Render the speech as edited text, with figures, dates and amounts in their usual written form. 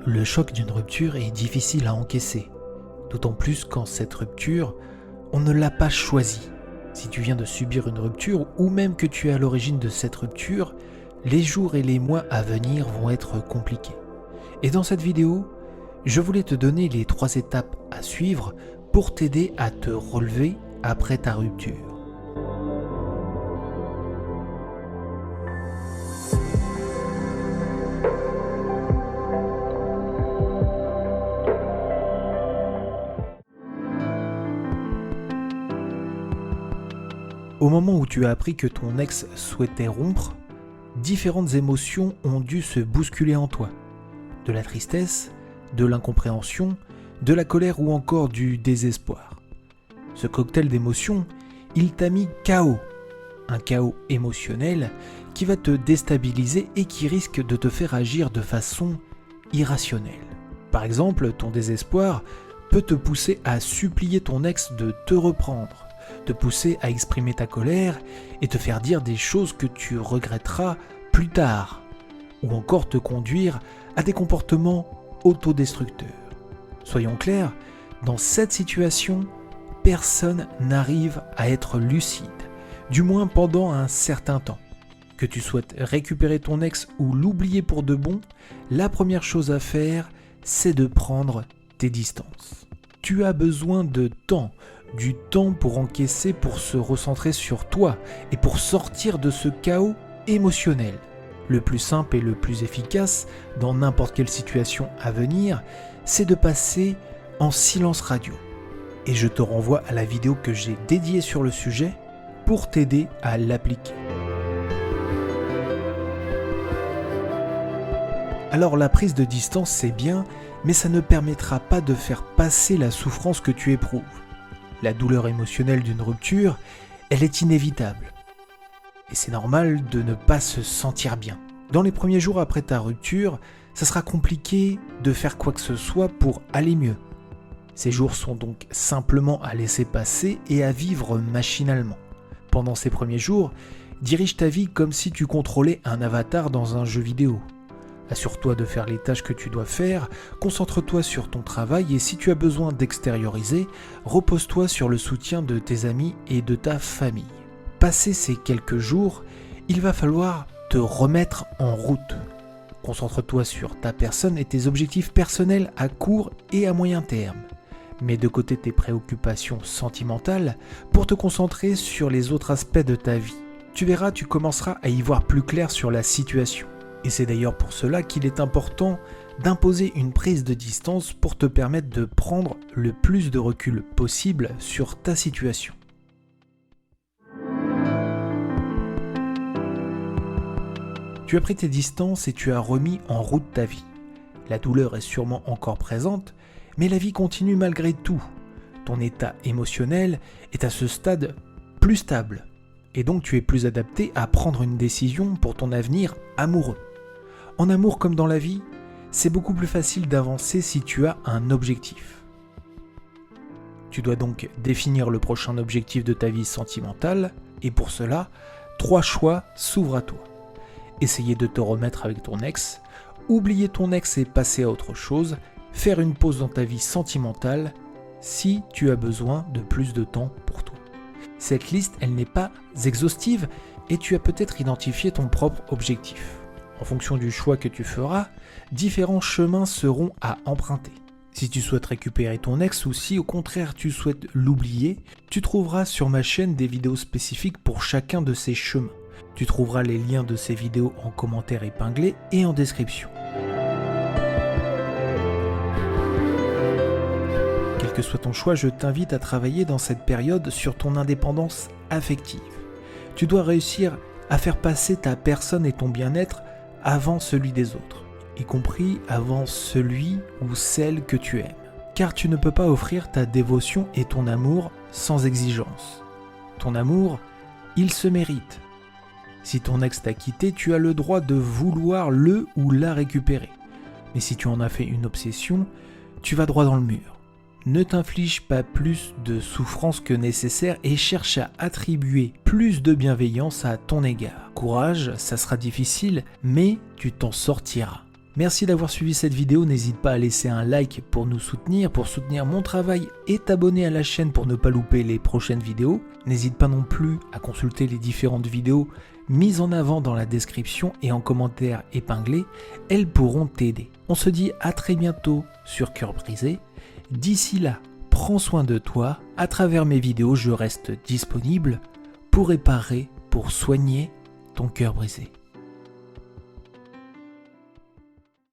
Le choc d'une rupture est difficile à encaisser, d'autant plus quand cette rupture, on ne l'a pas choisie. Si tu viens de subir une rupture ou même que tu es à l'origine de cette rupture, les jours et les mois à venir vont être compliqués. Et dans cette vidéo, je voulais te donner les 3 étapes à suivre pour t'aider à te relever après ta rupture. Au moment où tu as appris que ton ex souhaitait rompre, différentes émotions ont dû se bousculer en toi. De la tristesse, de l'incompréhension, de la colère ou encore du désespoir. Ce cocktail d'émotions, il t'a mis KO. Un chaos émotionnel qui va te déstabiliser et qui risque de te faire agir de façon irrationnelle. Par exemple, ton désespoir peut te pousser à supplier ton ex de te reprendre, te pousser à exprimer ta colère et te faire dire des choses que tu regretteras plus tard, ou encore te conduire à des comportements autodestructeurs. Soyons clairs, dans cette situation, personne n'arrive à être lucide, du moins pendant un certain temps. Que tu souhaites récupérer ton ex ou l'oublier pour de bon, la première chose à faire, c'est de prendre tes distances. Tu as besoin de temps, du temps pour encaisser, pour se recentrer sur toi et pour sortir de ce chaos émotionnel. Le plus simple et le plus efficace dans n'importe quelle situation à venir, c'est de passer en silence radio. Et je te renvoie à la vidéo que j'ai dédiée sur le sujet pour t'aider à l'appliquer. Alors la prise de distance c'est bien, mais ça ne permettra pas de faire passer la souffrance que tu éprouves. La douleur émotionnelle d'une rupture, elle est inévitable. Et c'est normal de ne pas se sentir bien. Dans les premiers jours après ta rupture, ça sera compliqué de faire quoi que ce soit pour aller mieux. Ces jours sont donc simplement à laisser passer et à vivre machinalement. Pendant ces premiers jours, dirige ta vie comme si tu contrôlais un avatar dans un jeu vidéo. Assure-toi de faire les tâches que tu dois faire, concentre-toi sur ton travail et si tu as besoin d'extérioriser, repose-toi sur le soutien de tes amis et de ta famille. Passé ces quelques jours, il va falloir te remettre en route. Concentre-toi sur ta personne et tes objectifs personnels à court et à moyen terme. Mets de côté tes préoccupations sentimentales pour te concentrer sur les autres aspects de ta vie. Tu verras, tu commenceras à y voir plus clair sur la situation. Et c'est d'ailleurs pour cela qu'il est important d'imposer une prise de distance pour te permettre de prendre le plus de recul possible sur ta situation. Tu as pris tes distances et tu as remis en route ta vie. La douleur est sûrement encore présente, mais la vie continue malgré tout. Ton état émotionnel est à ce stade plus stable, et donc tu es plus adapté à prendre une décision pour ton avenir amoureux. En amour comme dans la vie, c'est beaucoup plus facile d'avancer si tu as un objectif. Tu dois donc définir le prochain objectif de ta vie sentimentale, et pour cela, 3 choix s'ouvrent à toi. Essayer de te remettre avec ton ex, oublier ton ex et passer à autre chose, faire une pause dans ta vie sentimentale si tu as besoin de plus de temps pour toi. Cette liste, elle n'est pas exhaustive et tu as peut-être identifié ton propre objectif. En fonction du choix que tu feras, différents chemins seront à emprunter. Si tu souhaites récupérer ton ex ou si au contraire tu souhaites l'oublier, tu trouveras sur ma chaîne des vidéos spécifiques pour chacun de ces chemins. Tu trouveras les liens de ces vidéos en commentaire épinglé et en description. Quel que soit ton choix, je t'invite à travailler dans cette période sur ton indépendance affective. Tu dois réussir à faire passer ta personne et ton bien-être avant celui des autres, y compris avant celui ou celle que tu aimes. Car tu ne peux pas offrir ta dévotion et ton amour sans exigence. Ton amour, il se mérite. Si ton ex t'a quitté, tu as le droit de vouloir le ou la récupérer. Mais si tu en as fait une obsession, tu vas droit dans le mur. Ne t'inflige pas plus de souffrance que nécessaire et cherche à attribuer plus de bienveillance à ton égard. Courage, ça sera difficile, mais tu t'en sortiras. Merci d'avoir suivi cette vidéo, n'hésite pas à laisser un like pour nous soutenir, pour soutenir mon travail et t'abonner à la chaîne pour ne pas louper les prochaines vidéos. N'hésite pas non plus à consulter les différentes vidéos mises en avant dans la description et en commentaire épinglés, elles pourront t'aider. On se dit à très bientôt sur Cœur Brisé. D'ici là, prends soin de toi, à travers mes vidéos je reste disponible pour réparer, pour soigner ton cœur brisé.